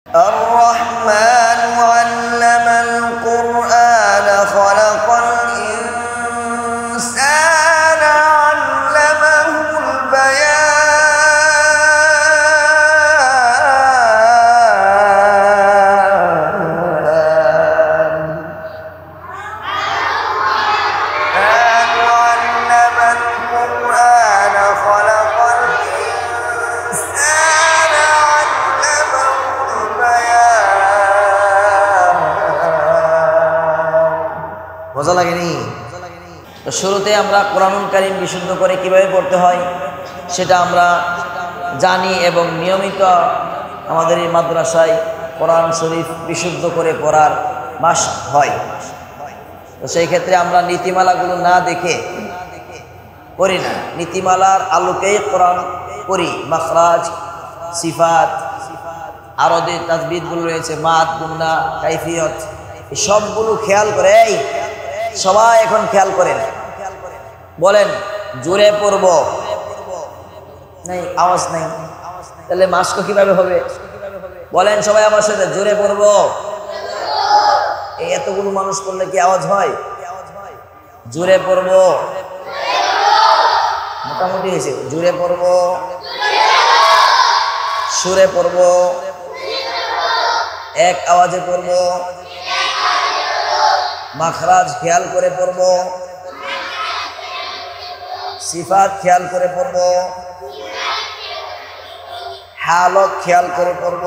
الرحمن علم القرآن خلق الإنسان علمه البيان علم القرآن خلق الإنسان علمه البيان মজা লাগেনি? তো শুরুতে আমরা কোরআনুল কারীম বিশুদ্ধ করে কিভাবে পড়তে হয় সেটা আমরা জানি এবং নিয়মিত আমাদের এই মাদ্রাসায় কোরআন শরীফ বিশুদ্ধ করে পড়ার মাস হয়। তো সেই ক্ষেত্রে আমরা নীতিমালাগুলো না দেখে পড়ি না, নীতিমালার আলোকেই কোরআন পড়ি। মাখরাজ, সিফাত, আরো যে তাজবিদগুলো রয়েছে, মাদ, গুন্না, কাইফিয়ত, এই সবগুলো খেয়াল করে। এই সবাই এখন খেয়াল করেন, বলেন জোরে পড়ব, নেই আওয়াজ নেই, তাহলে মাস্ক কিভাবে হবে? বলেন সবাই আমার সাথে, জোরে পড়ব। এই এতগুলো মানুষ পড়লে কি আওয়াজ হয়? জোরে পড়ব, মোটামুটি হয়েছে। জোরে পড়ব, সুরে পড়ব, এক আওয়াজে পড়ব, মাখরাজ খেয়াল করে পড়ব, সিফাত খেয়াল করে পড়ব, হালত খেয়াল করে পড়ব।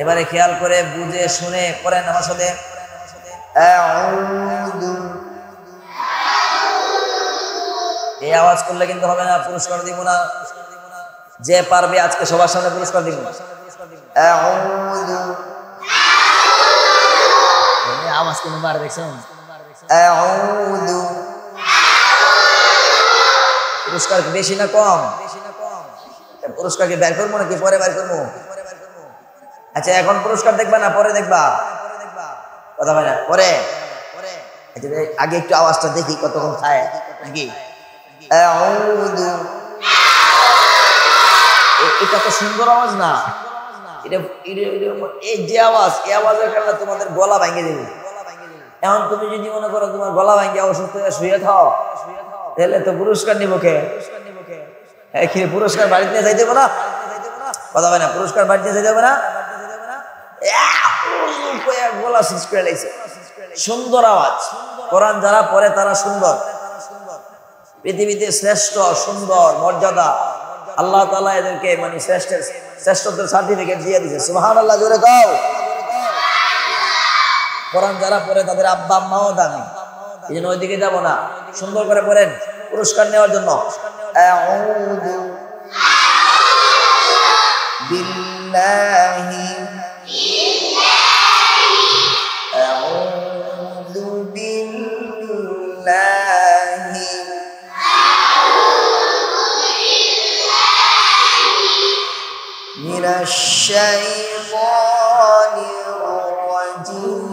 এবারে খেয়াল করে বুঝে শুনে পড়েন আমার সাথে। এই আওয়াজ করলে কিন্তু হবে না, পুরস্কার দিব না। যে পারবে আজকে সবার সামনে পুরস্কার দিব। আওয়াজ কিন্তু বার দেখছেন? পুরস্কার বেশি না কম? পুরস্কার কি বের করবো নাকি পরে বের করবো? আচ্ছা এখন পুরস্কার দেখবা না পরে দেখবা? কথা হয় না, পরে। আগে একটু আওয়াজটা দেখি কতক্ষণ খায় নাকি। এটা তো সুন্দর আওয়াজ না, এই যে আওয়াজ, এই আওয়াজের কারণে তোমাদের গলা ভেঙে দেবে। এখন তুমি যদি মনে করো তোমার গলা ভেঙে অসুস্থ হয়ে শুয়ে থাও, তাহলে তো পুরস্কার নিব কে? পুরস্কার বাড়িতে নিয়ে যাইতে হবে না? কথা হয় না, পুরস্কার বাড়িতে যাইতে হবে না? গলা শেষ করে লাগছে। সুন্দর আওয়াজ। কোরআন যারা পড়ে তারা সুন্দর, পৃথিবীতে শ্রেষ্ঠ, সুন্দর, মর্যাদা আল্লাহ তাআলা এদেরকে মানে শ্রেষ্ঠত্বের সার্টিফিকেট দিয়ে দিয়েছে। সুবহানাল্লাহ, জোরে গাও। কোরআন যারা পড়ে তাদের আব্বা আম্মাও দামি, এই জন্য ওইদিকে যাবো না। সুন্দর করে পড়েন পুরস্কার নেওয়ার জন্য। আউযু বিল্লাহি আউযু বিল্লাহি মিনাশ শাইতানির রাজীম।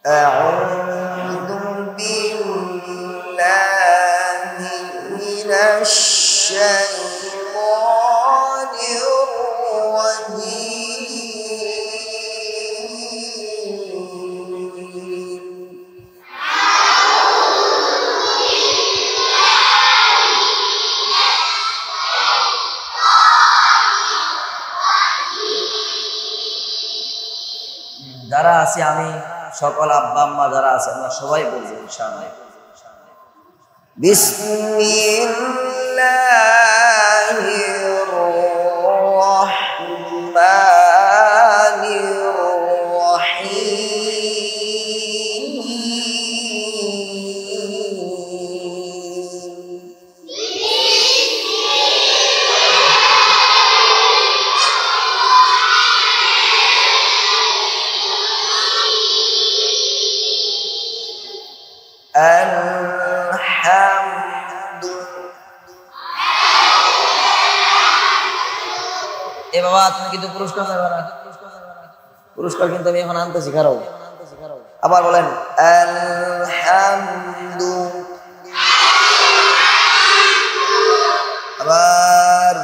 أعوذ بالله من الشيطان الرجيم. যারা আছি আমি, সকল আব্বা আম্মা যারা আছে, আমরা সবাই বলবো ইনশাআল্লাহ। বিসমিল্লাহির রহমানির রহিম। এ বাবা তুমি কিন্তু পুরস্কার দেবে না, পুরস্কার কিন্তু আমি এখন আনতেছি, খারাপ। আবার বলেন আলহামদু, আবার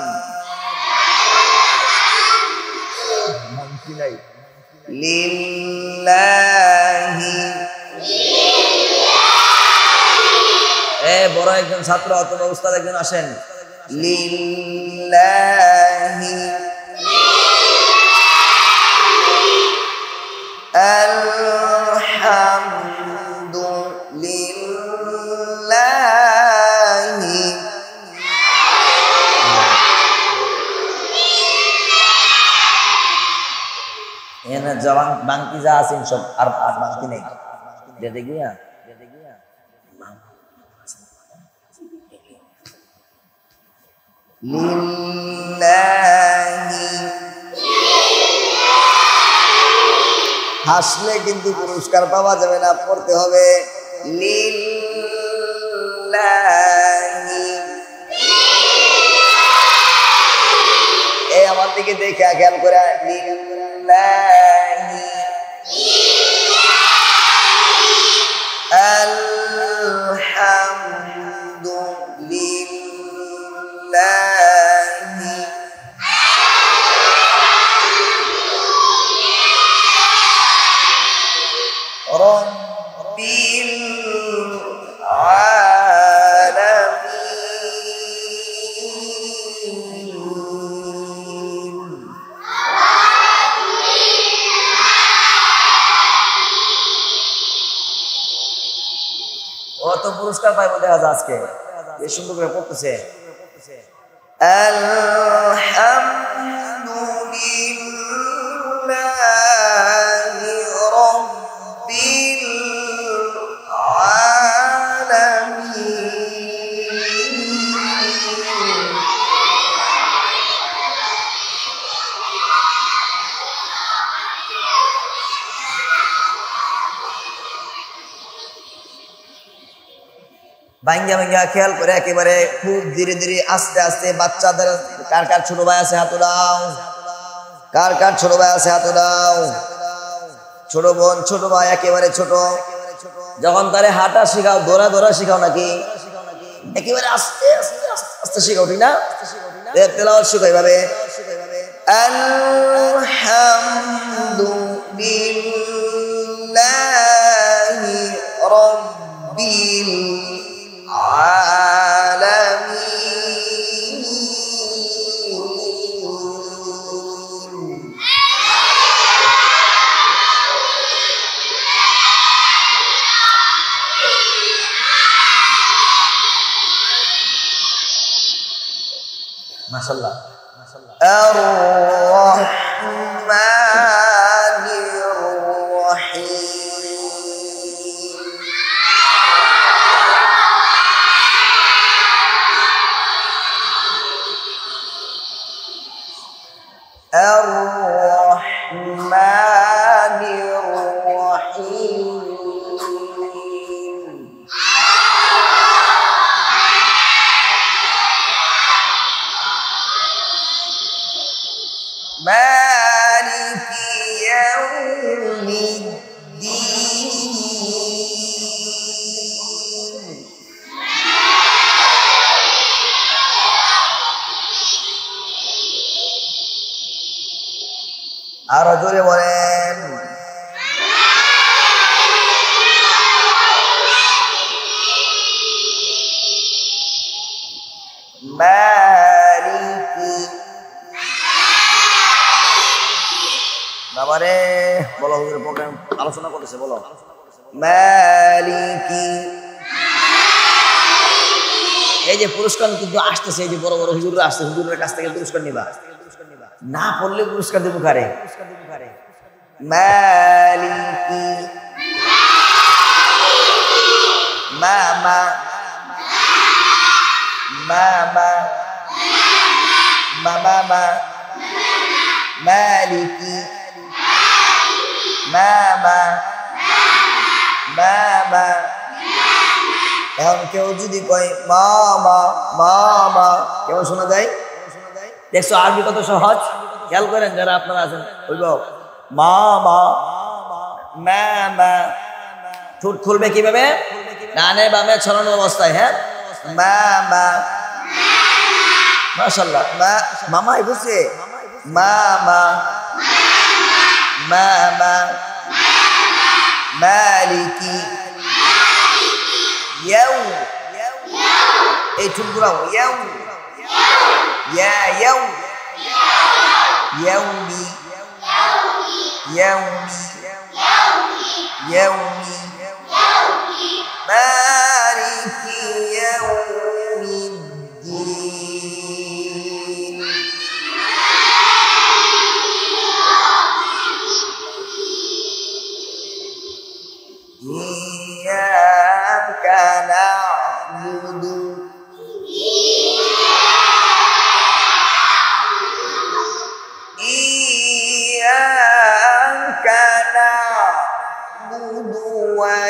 লিল্লাহি। বড় একজন ছাত্র অথবা উস্তাদ একজন আসেন। লিল্লাহি আলহামদু লিল্লাহি। এখানে জবান বাংতি যা আছেন সব আর বাংতি নেই। দেখি লিল্লাহি, হাসলে কিন্তু পুরস্কার পাওয়া যাবে না, পড়তে হবে লিল্লাহি। আমার দিকে দেখে খেয়াল করে লিল্লাহি আলহামদু লিল্লাহি রব্বিল আলামিন। কত পুরস্কার পাইবো দেখা যায় আজকে, এই সুন্দর করে পড়তেছে। আলহামদুলিল্লাহি রাব্বিল আলামিন। ভাঙ্গা ভাঙ্গা খেয়াল করে একেবারে খুব ধীরে ধীরে আস্তে আস্তে বাচ্চাদের, কার কার ছোট ভাই আছে হাত দাও, কার কার ছোট ভাই আছে হাত দাও, ছোট বোন ছোট ভাই একেবারে ছোট, যখন তারে হাঁটা শিখাও দৌড়া দৌড়া শিখাও নাকি একেবারে আস্তে আস্তে আস্তে আস্তে শিখাও, ঠিক না? তেলাওয়াত শিখো এইভাবে আলহামদুলিল্লাহি রাব্বিল আলামিন। মাশাআল্লাহ মাশাআল্লাহ। আর-রাহমানির রাহিম। الرحمن الرحيم مالك يوم الدين আরো জোরে বলেন মালিকি। বাবারে বলো, হুজুর প্রোগ্রাম আলোচনা করতেছে, বলো মালিকি। এই যে পুরস্কার কিন্তু আসতেছে, এই যে বড় বড় হুজুররা আসছে, হুজুরের কাছ থেকে পুরস্কার নিবা, না পড়লে পুরস্কার দেবো কারে? মালিকি মামা মামা মামা মালিকি মামা মামা। এখন কেউ যদি কয় মামা মামা, কেমন শোনা যায়? দেখছো আরবি কত সহজ, খেয়াল করেন যারা আপনারা আছেন। বলবো মামা মামা ঠোঁট খুলবে কিভাবে? ডানে বামে ছড়ানো অবস্থায়। হ্যাঁ, মা মা, মাশাআল্লাহ। মা মামা বুঝছে, মা মা মা মা, মালিকি, ইয়াউ, এই ঠোঁট ঘুরাও, ইয়াউ, ইয়া ইয়াউ, ইয়াউমি, ইয়াউমি, ইয়াউমি, মালিকি ইয়াউমিদ্দিন। ইয়্যাকা না'বুদু, ইয়্যাকা না'বুদু ওয়া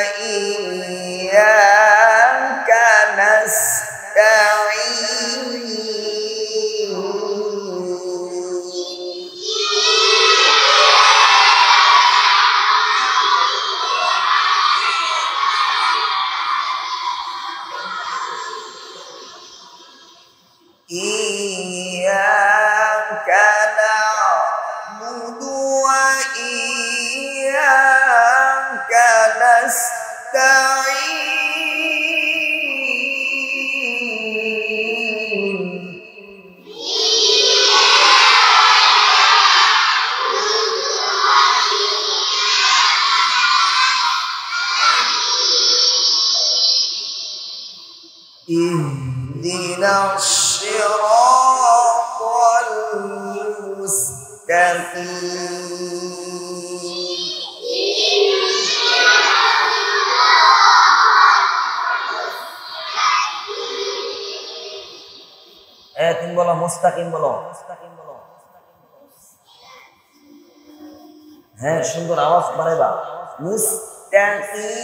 ইয়্যাকা নাস্তাঈন। ইয়্যাকা না'বুদু ওয়া ইয়্যাকা নাস্তাঈন। ইহদিনাস সিরাতাল মুস্তাকিম। তুমি বলো মুস্তাকিম, বলো। হ্যাঁ, সুন্দর আওয়াজ বাড়াইবা। মুস্তাকিম,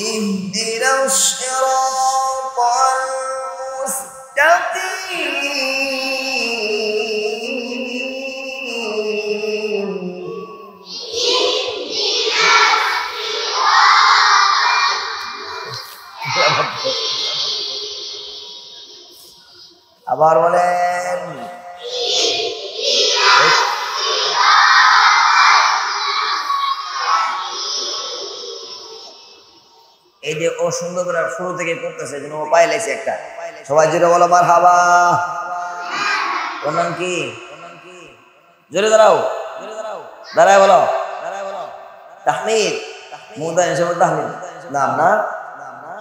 ইহদিনাস সিরাতাল মুস্তাকিম। আবার বলেন, এই যে ও সুন্দর করে শুরু থেকে করতেছে, যেন ও পাইলাইছে একটা। সবাই জোরে বলো মারহাবা। ওর নাম কি? জোরে দাঁড়াও, দাঁড়ায় বলো, তাহমিদ। মুদা এসব তাহমিদ নাম না,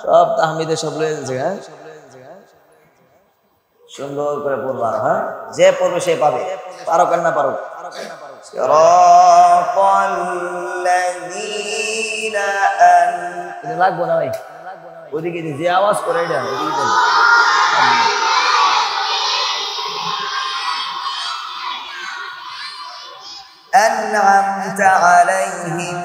সব তাহমিদে সব লয়ে যাচ্ছে। হ্যাঁ, সুন্দর করে পড়বা। হ্যাঁ, যে পড়বে সে পাবে, পারো কেন না পারো। লাগবো না ভাই, ওইদিকে যে আওয়াজ করে এটা أنعمت عليهم،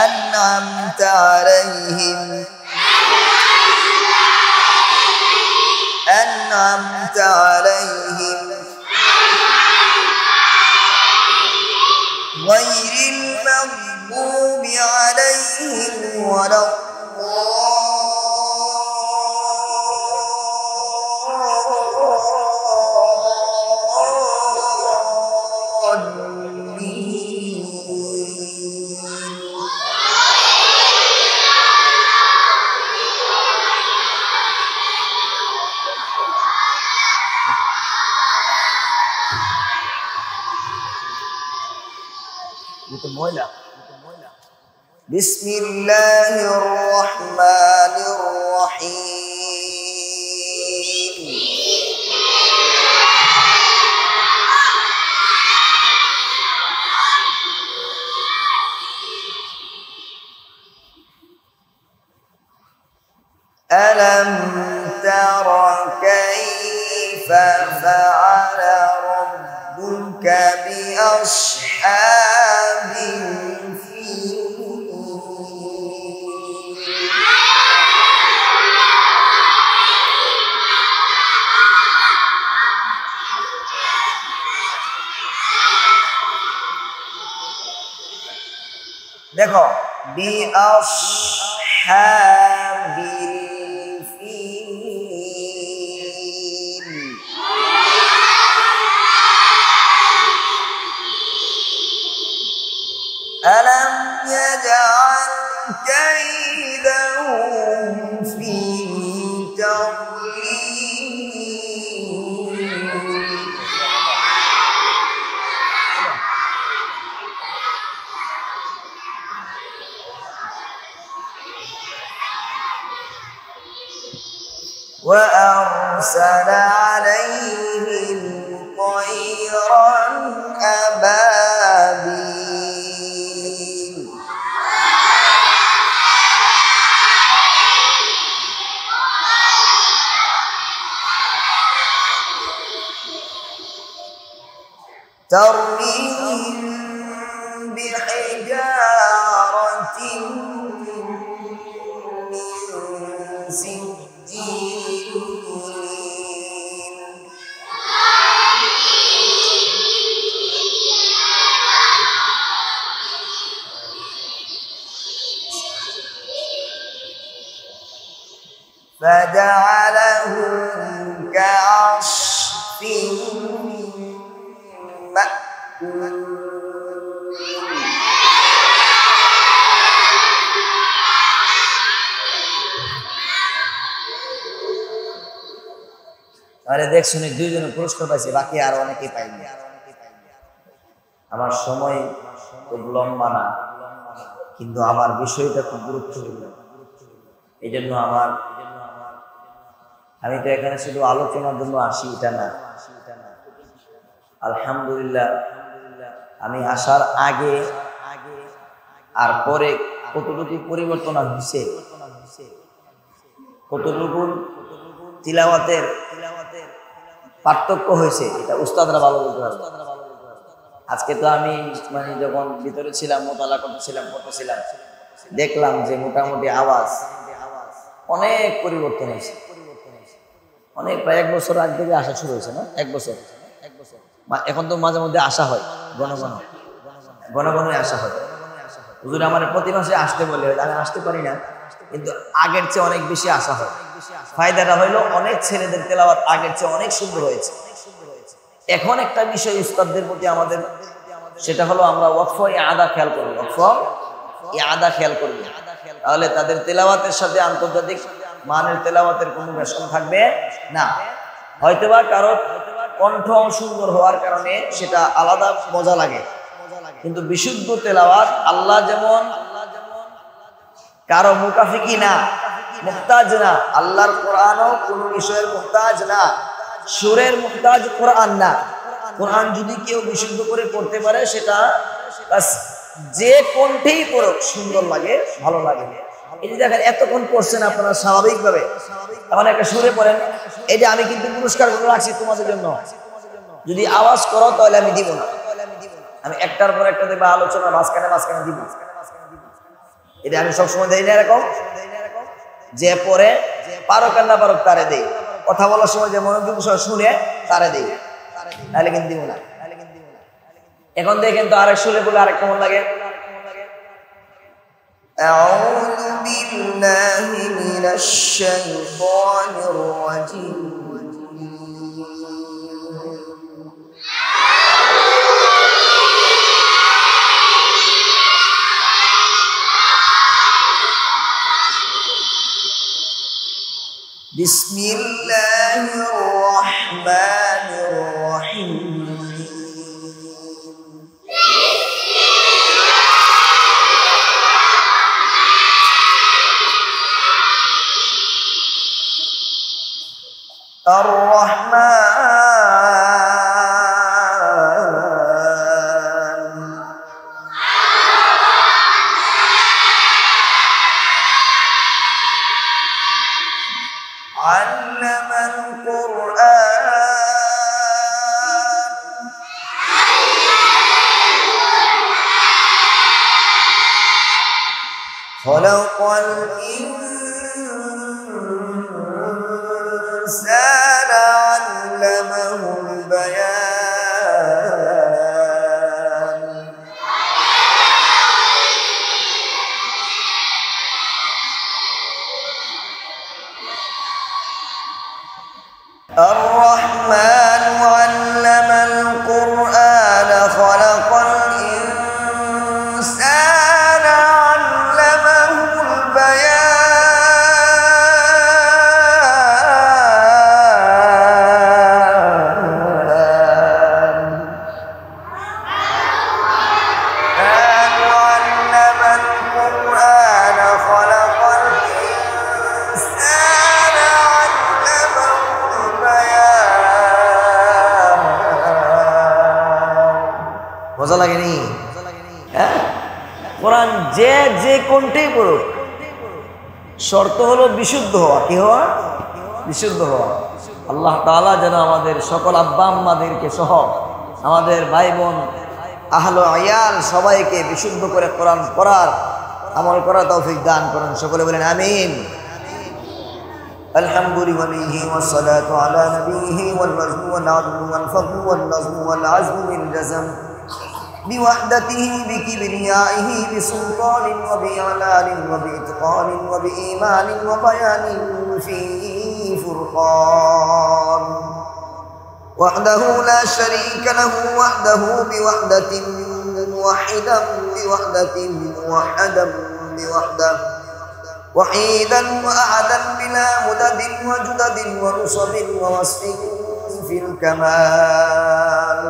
أنعمت عليهم، أنعمت عليهم غير المغضوب عليهم ولا بسم الله الرحمن الرحيم ألم تر كيف فعل ربك بأصحاب الفيل দেখো বি আসহাবিল ফিল, আলাম ইয়াজআল কাইদাহুম ফি তাদলিল। وأرسل عليهم طيرا أبابيل ترميهم بحجارة من سجيل فجعلهم كعصف مأكول আরে দেখ শুনে দুইজনে পুরস্কার পাইছে, বাকি আর অনেকেই পাইনি। আমার সময় খুব লম্বা না, কিন্তু আমার বিষয়টা খুব গুরুত্বপূর্ণ। এই জন্য আমি তো এখানে শুধু আলোচনার জন্য আসি এটা না। আলহামদুলিল্লাহ আমি আসার আগে আর পরে কতটুকু পরিবর্তন হয়েছে, কতটুকু তিলাওয়াতের পার্থক্য হয়েছে, এটা উস্তাদরা ভালো বলতে পারবে। আজকে তো আমি যখন ভিতরে ছিলাম, মোতালা পড়তেছিলাম, দেখলাম যে মোটামুটি আওয়াজ অনেক পরিবর্তন হয়েছে। অনেক প্রায় 1 বছর আগে থেকে আসা শুরু হয়েছে না? 1 বছর। এখন তো মাঝে মধ্যে আসা হয়, ঘন ঘন আসা হয়। হুজুর আমার প্রতি মাসে আসতে বলে, আমি আসতে পারি না, কিন্তু আগের চেয়ে অনেক বেশি আসা হয়। ফায়দাটা হইলো অনেক ছেলেদের তেলাওয়াত আগের চেয়ে অনেক সুন্দর হয়েছে। এখন একটা বিষয় উস্তাদদের প্রতি আমাদের, সেটা হলো আমরা ওয়াকফ আদা খেয়াল করবো, ওয়াকফ আদা খেয়াল করবো, তাহলে তাদের তেলাওয়াতের সাথে আন্তর্জাতিক মানের তেলাওয়াতের কোনো বেশন থাকবে না। হয়তোবা কারো কণ্ঠ সুন্দর হওয়ার কারণে সেটা আলাদা মজা লাগে, কিন্তু বিশুদ্ধ তেলাওয়াত আল্লাহ যেমন কারো মুকাফিকি না, মুহতাজ না। আল্লাহর কোরআনও কোনো বিষয়ের মুহতাজ না, সুরের মুহতাজ কোরআন না। কোরআন যদি কেউ বিশুদ্ধ করে পড়তে পারে, সেটা যে কণ্ঠেই পড়ুক সুন্দর লাগে, ভালো লাগে। এই যে দেখেন এতক্ষণ পড়ছেন আপনারা স্বাভাবিকভাবে, এখন একটা সুরে পড়েন, এটা আমি কিন্তু পুরস্কার রাখছি তোমাদের জন্য। যদি আওয়াজ করো তাহলে আমি দিব না, আমি একটার পর একটা দেবো, আলোচনা মাঝখানে দিব। এটা আমি সবসময় দেই না এরকম, যে পরে পারক আর না পারক তারে দেই, কথা বলার সময় যে মনোযোগ শুনে তারে দেই, তাহলে কিন্তু দিব না। এখন দেখেন তো আরেক সুরে বলে আরেক কেমন লাগে। আউযু বিল্লাহি মিনাশ শাইতানির রাজীম। বিসমিল্লাহির রহমানির রহিম। الرحمن علم القرآن خلق الإنسان علمه البيان الرحمن علم القرآن خلق الإنسان علمه البيان علم القرآن خلق الإنسان علمه البيان মজা লাগেনি? হ্যাঁ, কোরআন যে যে কোনটাই পড়ুক, শর্ত হলো বিশুদ্ধ হওয়া। কি হওয়া? বিশুদ্ধ হওয়া। আল্লাহ তাআলা যেন আমাদের সকল আব্বা আম্মাদেরকে সহ আমাদের ভাই বোন আহলে আয়াল সবাইকে বিশুদ্ধ করে কোরআন পড়ার আমল করার তৌফিক দান করুন। সকলে বলেন আমিন। আলহামদুলিল্লাহি ওয়াসসালাতু আলা নবিহি ওয়াল ওয়াজহু ওয়াল আদলু ওয়াল ফাদলু ওয়াল নাজমু ওয়াল আজমু মিন জাযাম بوحدته بكبريائه بسلطان وبإعلان وبإتقان وبإيمان وبيان في فرقان وحده لا شريك له وحده بوحدة موحدا بوحدة موحدا بوحدة وحيدا وأحدا بلا مدد وجدد ونصب ووصف في الكمال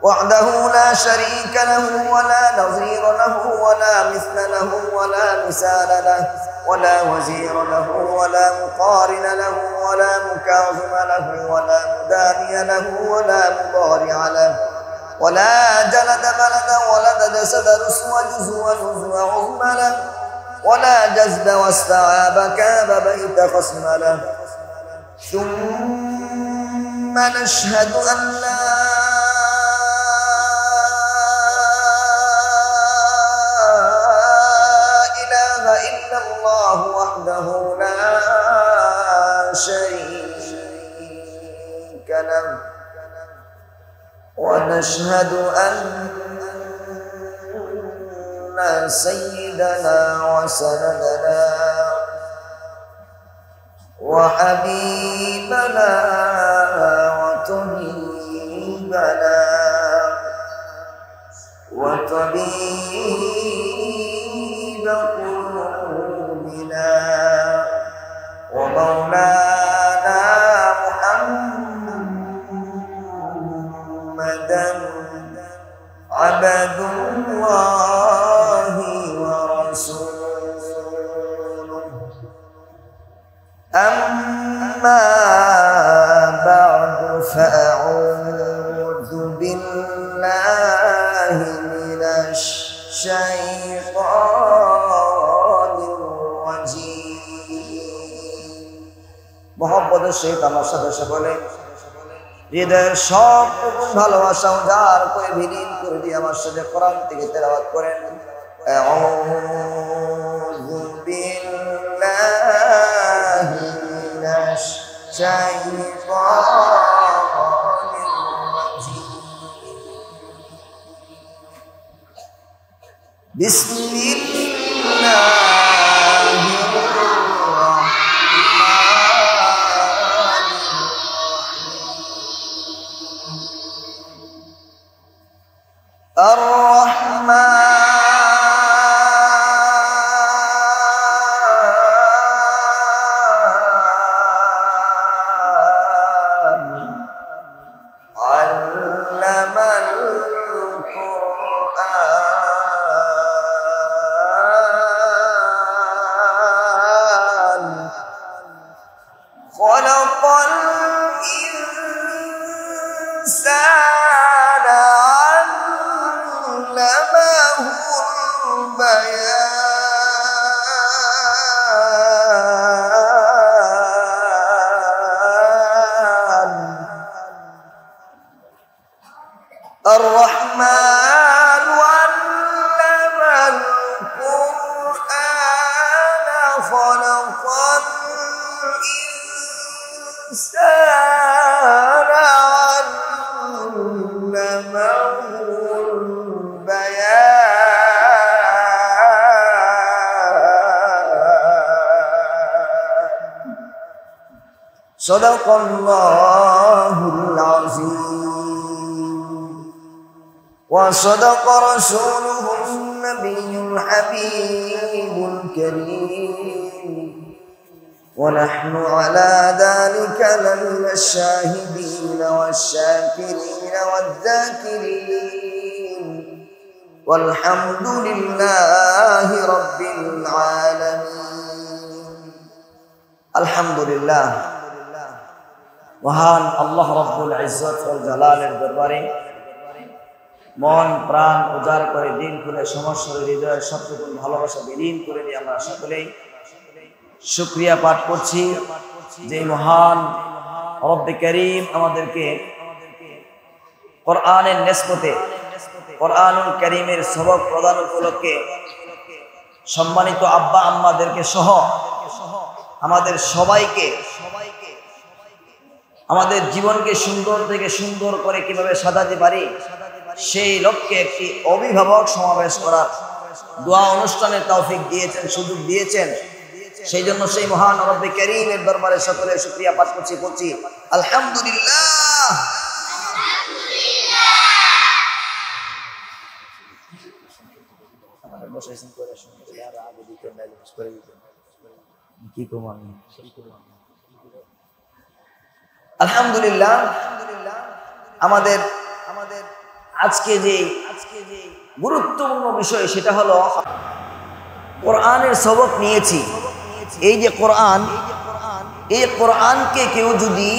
وحده لا شريك له ولا نظير له ولا مثل له ولا مثال له ولا وزير له ولا مقارن له ولا مكاظم له ولا مداني له ولا مضارع له ولا جلد بلد ولد جسد رسو جزو نزو عظم له ولا جزد واستعاب كاب بيت خصم له ثم نشهد أن لا الله وحده لا شريك له ونشهد أن سيدنا وسندنا وحبيبنا وطبيبنا وطبيب قلوبنا ومولانا محمدا عبد الله ورسوله أما بعد فأعوذ بالله من الشيطان الرجيم মোহাম্মদের সহিত আমার সাথে সকলে হৃদয়ের সব ভালোবাসা উজাড় করে বিলীন করে দিয়ে আমার সাথে কোরআন থেকে তেলাওয়াত করেন। আউযু বিল্লাহি মিনাশ শাইতানির রাজীম। বিসমিল্লাহির الرحمن علم القرآن خلق الإنسان علمه البيان সাদাকাল্লাহুল আযীম ওয়া সাদাকা রাসূলুহুন নাবিয়্যুল হাবিবুল কারীম ونحن على ذلك لمن الشاهدين والشاكرين والذاكرين والحمد لله رب العالمين الحمد لله মহান আল্লাহ রাব্বুল ইজ্জত ওয়াল জালালের দরবারে মন প্রাণ উজাড় করে দিন খুলে সমস্ত হৃদয়ের সবটুকু ভালোবাসা বিলীন করে দিয়ে আমরা সকলেই শুকরিয়া পাঠ করছি যে মহান রব্বে কারীম আমাদেরকে কোরআনের নিসবতে কোরআনুল কারীমের সবক প্রদান উপলক্ষে সম্মানিত আব্বা আম্মাদেরকে সহ আমাদের সবাইকে আমাদের জীবনকে সুন্দর থেকে সুন্দর করে কিভাবে সাজাতে পারি সেই লক্ষ্যে একটি অভিভাবক সমাবেশ করার দোয়া অনুষ্ঠানের তৌফিক দিয়েছেন, সুযোগ দিয়েছেন। সেই জন্য সেই মহান রব্বে কারীমের দরবারে সকলে শুকরিয়া পাঠ করছি, বলছি আলহামদুলিল্লাহ। আলহামদুলিল্লাহ, আমাদের আজকে যে গুরুত্বপূর্ণ বিষয় সেটা হলো কোরআনের সবক নিয়েছি। এই যে কোরআন, এই কোরআনকে কেউ যদি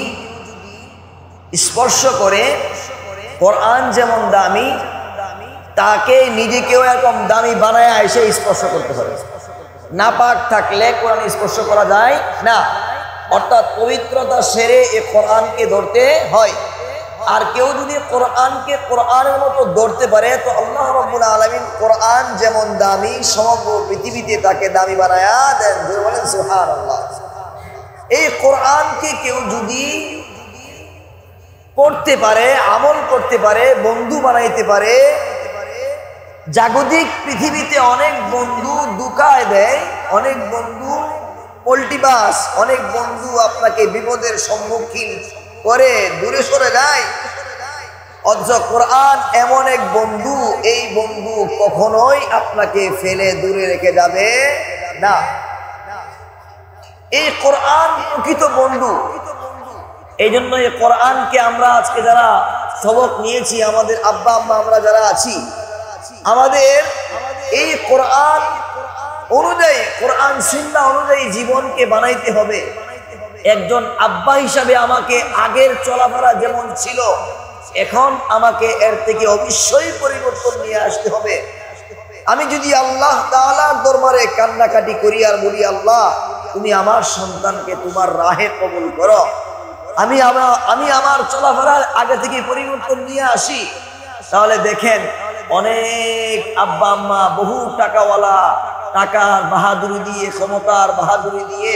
স্পর্শ করে, কোরআন যেমন দামি তাকে নিজেকেও এরকম দামি বানায় এসে স্পর্শ করতে হবে। নাপাক থাকলে কোরআন স্পর্শ করা যায় না, অর্থাৎ পবিত্রতা সেরে এই কোরআনকে ধরতে হয়। আর কেউ যদি কোরআনকে কোরআনের মতো ধরতে পারে তো আল্লাহ রাব্বুল আলামিন কোরআন যেমন দামি সমগ্র পৃথিবীতে তাকে দামি বানায়া দেন। বলেন সুবহানাল্লাহ। এই কোরআনকে কেউ যদি পড়তে পারে, আমল করতে পারে, বন্ধু বানাইতে পারে, জাগতিক পৃথিবীতে অনেক বন্ধু ধোঁকায় দেয়, অনেক বন্ধু পল্টিবাস, অনেক বন্ধু আপনাকে বিপদের সম্মুখীন করে দূরে সরে যায়, অথচ কোরআন এমন এক বন্ধু, এই বন্ধু কখনোই আপনাকে ফেলে দূরে রেখে যাবে না। এই কোরআন প্রকৃত বন্ধু। এই জন্য এই কোরআনকে আমরা আজকে যারা সবক নিয়েছি, আমাদের আব্বা আম্মা আমরা যারা আছি, আমাদের এই কোরআন অনুযায়ী, কোরআন সুন্নাহ অনুযায়ী জীবনকে বানাইতে হবে। একজন আব্বা হিসাবে আমাকে আগের চলাফেরা যেমন ছিল, এখন আমাকে এর থেকে অবশ্যই পরিবর্তন নিয়ে আসতে হবে। আমি যদি আল্লাহ তাআলার দরবারে কান্নাকাটি করি আর বলি, আল্লাহ তুমি আমার সন্তানকে তোমার রাহে কবুল করো, আমি আমার চলাফেরার আগে থেকে পরিবর্তন নিয়ে আসি, তাহলে দেখেন অনেক আব্বা আম্মা বহু টাকাওয়ালা, টাকার বাহাদুরি দিয়ে, ক্ষমতার বাহাদুরি দিয়ে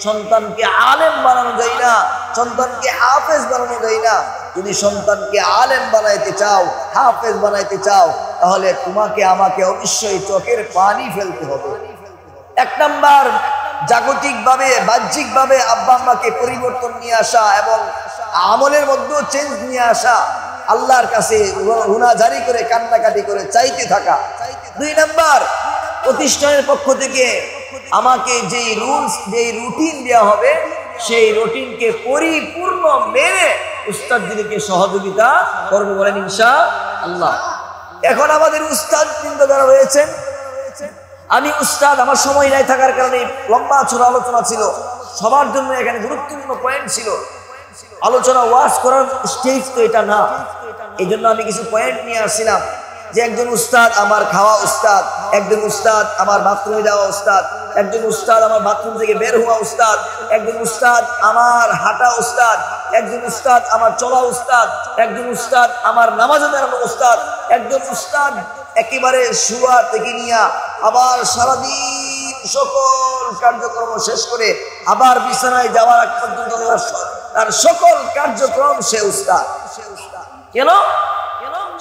সন্তানকে আলেম বানানো যায় না, সন্তানকে হাফেজ বানানো যায় না। যদি সন্তানকে আলেম বানাইতে চাও, হাফেজ বানাইতে চাও, তাহলে তোমাকে আমাকে অবশ্যই চোখের পানি ফেলতে হবে। এক নাম্বার, জাগতিকভাবে বাহ্যিকভাবে আব্বা আম্মাকে পরিবর্তন নিয়ে আসা এবং আমলের মধ্যেও চেঞ্জ নিয়ে আসা, আল্লাহর কাছে গুনাহগারি করে কান্নাকাটি করে চাইতে থাকা। দুই নাম্বার, প্রতিষ্ঠানের পক্ষ থেকে আমাকে যেই রুলস, যেই রুটিন দেওয়া হবে, সেই রুটিনকে পরিপূর্ণ মেনে উস্তাদদেরকে সহযোগিতা করবো, বলেন ইনশাআল্লাহ। এখন আমাদের উস্তাদ বৃন্দ যারা রয়েছেন, আমি উস্তাদ, আমার সময় নাই থাকার কারণে লম্বা ছোট আলোচনা ছিল, সবার জন্য এখানে গুরুত্বপূর্ণ পয়েন্ট ছিল। আলোচনা ওয়াজ করার স্টেজ তো এটা না, এই জন্য আমি কিছু পয়েন্ট নিয়ে আসছিলাম যে একজন উস্তাদ আমার খাওয়া উস্তাদ, একজন উস্তাদ আমার বাথরুমে যাওয়া উস্তাদ, একজন উস্তাদ আমার বাথরুম থেকে বের হওয়া উস্তাদ, একজন উস্তাদ আমার হাঁটা উস্তাদ, একজন উস্তাদ আমার চলা উস্তাদ, একজন উস্তাদ আমার নামাজে দাঁড়ানো উস্তাদ, একজন উস্তাদ একেবারে শুয়া থেকে নিয়ে আবার সারাদিন সকল কার্যক্রম শেষ করে আবার বিছানায় যাওয়ার আগ পর্যন্ত তার সকল কার্যক্রম সে উস্তাদ। কেন?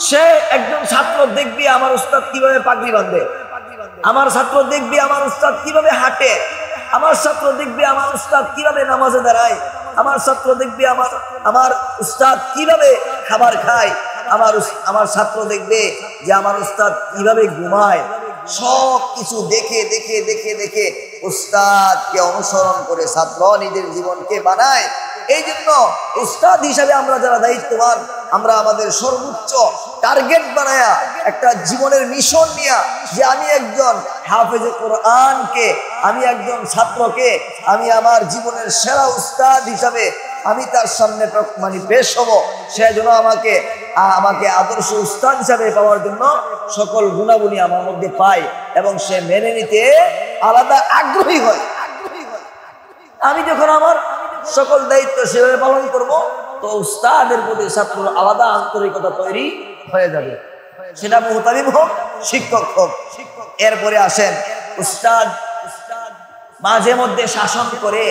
সে একজন ছাত্র দেখবি আমার উস্তাদ কিভাবে পাগড়ি বাঁধে, আমার ছাত্র দেখবি আমার উস্তাদ কিভাবে হাঁটে, আমার ছাত্র দেখবি আমার উস্তাদ কিভাবে নামাজে দাঁড়ায়, আমার ছাত্র দেখবে আমার উস্তাদ কিভাবে খাবার খায়, আমার ছাত্র দেখবে যে আমার উস্তাদ কিভাবে ঘুমায়। সব কিছু দেখে দেখে দেখে দেখে উস্তাদকে অনুসরণ করে ছাত্র নিজের জীবনকে বানায়। এই জন্য উস্তাদ হিসাবে আমরা যারা দায়িত্ববান, আমরা আমাদের সর্বোচ্চ টার্গেট বানায়া একটা জীবনের মিশন নিয়া যে আমি একজন হাফেজে কোরআনকে, আমি একজন ছাত্রকে আমি আমার জীবনের সেরা উস্তাদ হিসাবে আমি তার সামনে মানে পেশ হব। সে যেন আমাকে আদর্শ উস্তাদ হিসাবে পাওয়ার জন্য সকল গুণাবলী আমার মধ্যে পায় এবং সে মেনে নিতে আলাদা আগ্রহী হয়। আমি যখন আমার সকল দায়িত্ব সেভাবে পালন করব, তো উস্তাদের প্রতি ছাত্র আলাদা আন্তরিকতা তৈরি হয়ে যাবে, সেটা মুহতামিম হোক, শিক্ষক হোক। এরপরে আসেন উস্তাদ মাঝে মধ্যে শাসন করে।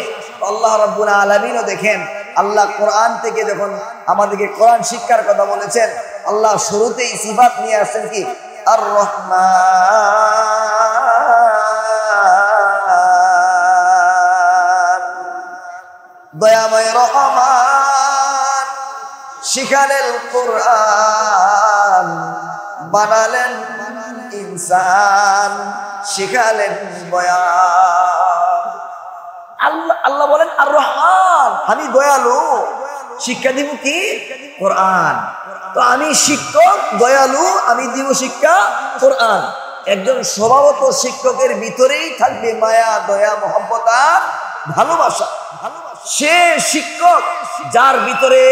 আল্লাহ রাব্বুল আলামিনও দেখেন, আল্লাহ কোরআন থেকে যখন আমাদেরকে কোরআন শিক্ষার কথা বলেছেন, আল্লাহ শুরুতেই সিফাত নিয়ে আসছেন কি, আর রহমান, দয়াময় রহমান শিখালেন কোরআন, বানালেন ইনসান, শিখালেন বয়ান। আল্লাহ বলেন আর রহমান, আমি দয়ালু, শিক্ষা দিব কি কোরআন। তো আমি শিক্ষক দয়ালু, আমি দিব শিক্ষা কোরআন। একজন স্বভাবত শিক্ষকের ভিতরেই থাকবে মায়া, দয়া, মহব্বত আর ভালোবাসা। সে শিক্ষক যার ভিতরে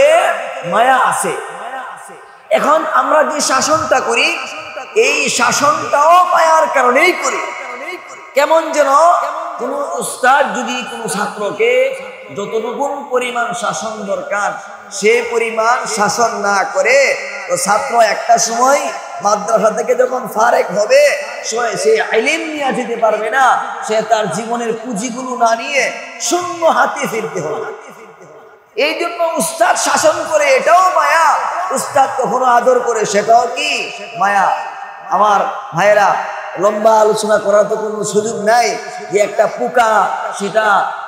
মায়া আছে। এখন আমরা যে শাসনটা করি, এই শাসনটাও মায়ার কারণেই করি। কেমন যেন কোন উস্তাদ যদি কোনো ছাত্রকে যতটুকু পরিমাণ শাসন দরকার সে পরিমাণ শাসন না করে, তো ছাত্র একটা সময় মাদ্রাসা থেকে যখন ফারেক হবে সে ইলম নিয়ে যেতে পারবে না, সে তার জীবনের পুঁজিগুলো না নিয়ে শূন্য হাতে ফিরতে হবে। এই জন্য উস্তাদ শাসন করে, এটাও মায়া। উস্তাদ কখনো আদর করে, সেটাও কি মায়া। আমার ভাইয়েরা, লম্বা আলোচনা করার তো কোনো সুযোগ নাই। যে একটা পোকা, সেটা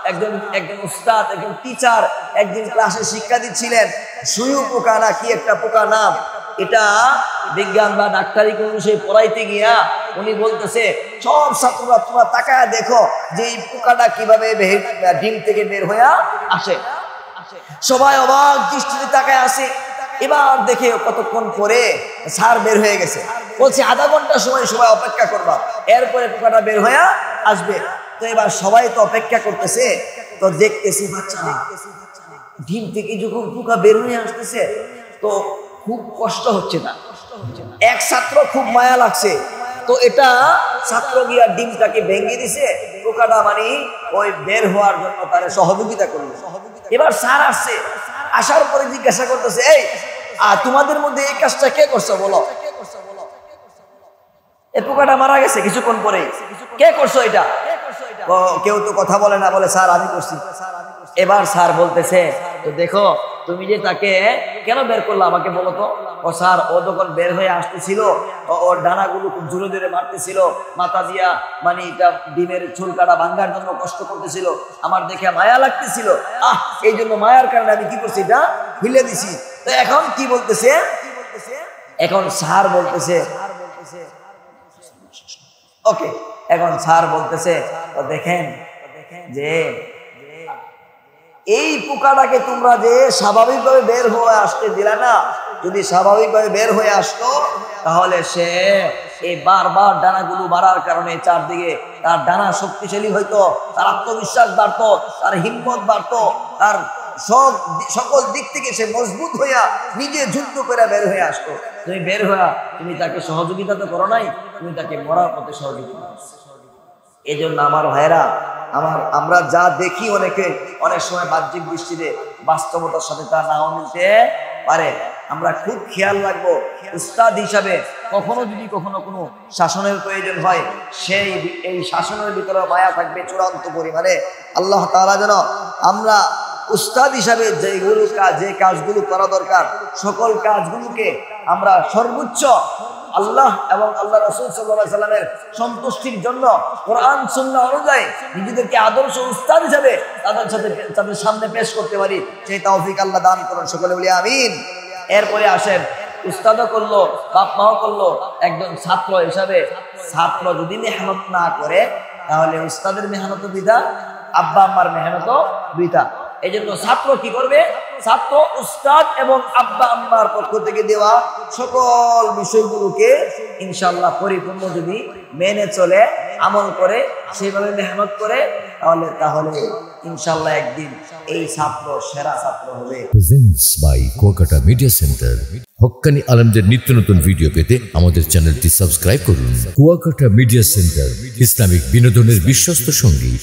একজন উস্তাদ, একজন টিচার একদিন ক্লাসে শিক্ষা দিচ্ছিলেন, সুয়ু পোকা না কি একটা পোকা নাম, এটা বিজ্ঞান বা ডাক্তারি কোনো বিষয়ে পড়াইতে গিয়া উনি বলতেছে, সব ছাত্ররা তোমরা তাকায় দেখো যে এই পোকাটা কিভাবে ডিম থেকে বের হয়ে আসে। সবাই অবাক দৃষ্টিতে তাকায় আসে। এবার দেখে কতক্ষণ পরে স্যার বের হয়ে গেছে, বলছে আধা ঘন্টা সময় সবাই অপেক্ষা করবা, এরপরে পোকাটা বের হয়ে আসবে। তো এবার সবাই তো অপেক্ষা করতেছে, তো দেখতেছি বাচ্চারা ডিম থেকে যখন পোকা বের হয়ে আসতেছে তো খুব কষ্ট হচ্ছে না। এক ছাত্র খুব মায়া লাগছে, তো এটা ছাত্র গিয়া ডিমটাকে ভেঙে দিছে, পোকাটা মানে ওই বের হওয়ার জন্য তারা সহযোগিতা করলো। এবার স্যার আসছে, আসার পরে জিজ্ঞাসা করতেছে, এই তোমাদের মধ্যে এই কাজটা কে করছো বলো। এই পোকাটা মারা গেছে কিছুক্ষণ পরে, কে করছো এটা? কেউ তো কথা বলে না, বলে স্যার আমি করছি। এবার স্যার বলতেছে, তো দেখো তুমি যে তাকে কেন বের করলো আমাকে বলো তো। ও স্যার, ও যখন বের হয়ে আসতেছিল ওর ডানাগুলো খুব জোরে জোরে মারতেছিল, মাথা দিয়া মানে এটা ডিমের চুলকাটা ভাঙ্গার জন্য কষ্ট করতেছিল, আমার দেখে মায়া লাগতেছিল, এই জন্য মায়ার কারণে আমি কি করছি, এটা খুলে দিছি। তো এখন কি বলতেছে, এখন স্যার বলতেছে ওকে, এখন স্যার বলতেছে, তো দেখেন যে এই পোকাটাকে তোমরা যে স্বাভাবিকভাবে বের হয়ে আসতে দিলা না, যদি স্বাভাবিকভাবে বের হয়ে আসতো তাহলে সে এই বারবার ডানাগুলো বাড়ার কারণে চারদিকে তার ডানা শক্তিশালী হইতো, তার আত্মবিশ্বাস বাড়তো, তার হিম্মত বাড়তো, তার সকল দিক থেকে সে মজবুত হইয়া নিজে যুদ্ধ করে বের হয়ে আসতো। তুমি বের হইয়া তুমি তাকে সহযোগিতা তো করো নাই, তুমি তাকে মরার পথে সহযোগিতা করছো। এই জন্য আমার ভাইয়েরা, আমরা যা দেখি অনেক সময় বাহ্যিক দৃষ্টিতে বাস্তবতার সাথে তা নাও মিলতে পারে। আমরা খুব খেয়াল রাখবো, উস্তাদ হিসাবে কখনো যদি কখনো কোনো শাসনের প্রয়োজন হয়, এই শাসনের ভিতরে মায়া থাকবে চূড়ান্ত পরিমাণে। আল্লাহ তাআলা যেন আমরা উস্তাদ হিসাবে যে কাজগুলো করা দরকার সকল কাজগুলোকে আমরা সর্বোচ্চ আল্লাহ এবং আল্লাহ রাসূল সাল্লাল্লাহু আলাইহি সাল্লামের সন্তুষ্টির জন্য কোরআন সুন্নাহ অনুযায়ী নিজেদেরকে আদর্শ উস্তাদ হিসেবে তাদের সামনে পেশ করতে পারি, সেই তৌফিক আল্লাহ দান করুন, সকলে বলি আমিন। এরপরে আসেন, উস্তাদও করলো, বাপ মাও করলো, একজন ছাত্র হিসাবে ছাত্র যদি মেহনত না করে তাহলে উস্তাদের মেহনত বৃথা, আব্বা আম্মার মেহনত বৃথা। এই জন্য ছাত্র কি করবে? ছাত্র উস্তাদ এবং আব্বা আম্মার পক্ষ থেকে দেওয়া সকল বিষয়গুলোকে ইনশাআল্লাহ পরিপূর্ণ যদি মেনে চলে, আমল করে, সেইভাবে মেহনত করে, তাহলে ইনশাআল্লাহ একদিন এই ছাত্র সেরা ছাত্র হবে। Presents by Kuakata media centre. হক্কানি আলেমদের নিত্য নতুন ভিডিও পেতে আমাদের চ্যানেলটি সাবস্ক্রাইব করুন। কুয়াকাটা মিডিয়া সেন্টার, ইসলামিক বিনোদনের বিশ্বস্ত সঙ্গী।